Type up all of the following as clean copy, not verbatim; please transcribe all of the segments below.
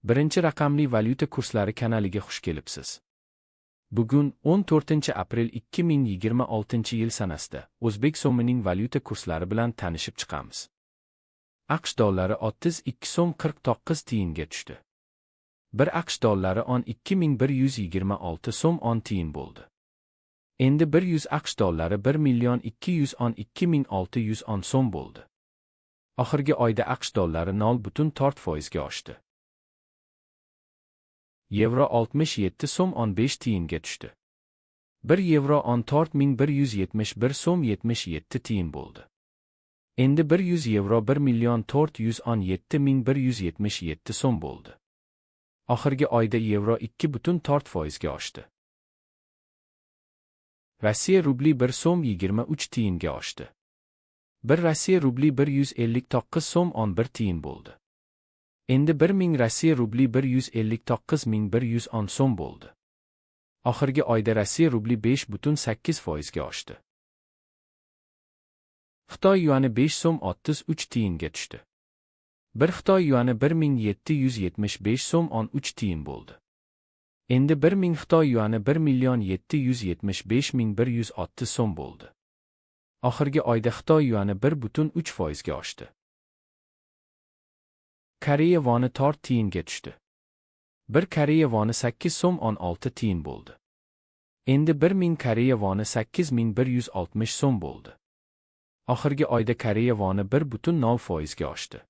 Birinchi raqamli valyuta kurslari kanaliga xush kelibsiz. Bugun 14-aprel 2026-yil sanasida o'zbek so'mining valyuta kurslari bilan tanishib chiqamiz. AQSh dollari 32 so'm 49 tiyinga tushdi. 1 AQSh dollari 2126 so'm 10 tiyin bo'ldi. Endi 100 AQSh dollari 1.212.610 so'm bo'ldi. Oxirgi oyda AQSh dollari 0.4% ga oshdi. Yevro 67 so'm 15 tiyinga tushdi. 1 yevro 14.171 so'm 77 tiyin bo'ldi. Endi 100 yevro 1.417.177 so'm bo'ldi. Oxirgi oyda yevro 2.4% ga oshdi. Rossiya rubli 1 so'm 23 tiyinga oshdi. 1 Rossiya rubli 159 so'm 11 tiyin bo'ldi. Endi 1000 Rossiya rubli 159.110 so'm bo'ldi. Oxirgi oyda Rossiya rubli 5.8% ga oshdi. Xitoy yuani 5 so'm 33 tiyinga tushdi. 1 Xitoy yuani 1775 so'm 13 tiyin bo'ldi. Endi 1000 Xitoy yuani 1.775.160 so'm bo'ldi. Oxirgi oyda Xitoy yuani 1.3% ga oshdi. Koreya voni 4 tiyinga tushdi. 1 Koreya voni 8 so'm 16 tiyin bo'ldi. Endi 1000 Koreya voni 8160 so'm bo'ldi. Oxirgi oyda Koreya voni 1.0% ga oshdi.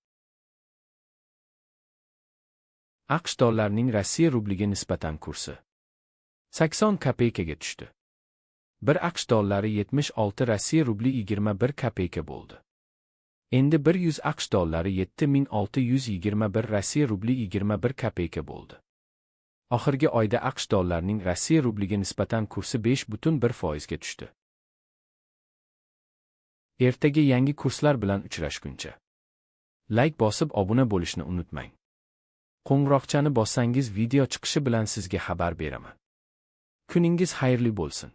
AQSh dollarining Rossiya rubliga nisbatan kursi 80 kopeykaga tushdi. 1 AQSh dollari 76 Rossiya rubli 21 kopeyka bo'ldi. Endi 100 AQSh dollari 7621 Rossiya rubli 21 kopeyka bo'ldi. Oxirgi oyda AQSh dollarining Rossiya rubliga nisbatan kursi 5.1% ga tushdi. Ertaga yangi kurslar bilan uchrashguncha like bosib obuna bo'lishni unutmang. Qo'ng'iroqchani bossangiz video chiqishi bilan sizga xabar beraman. Kuningiz xayrli bo'lsin.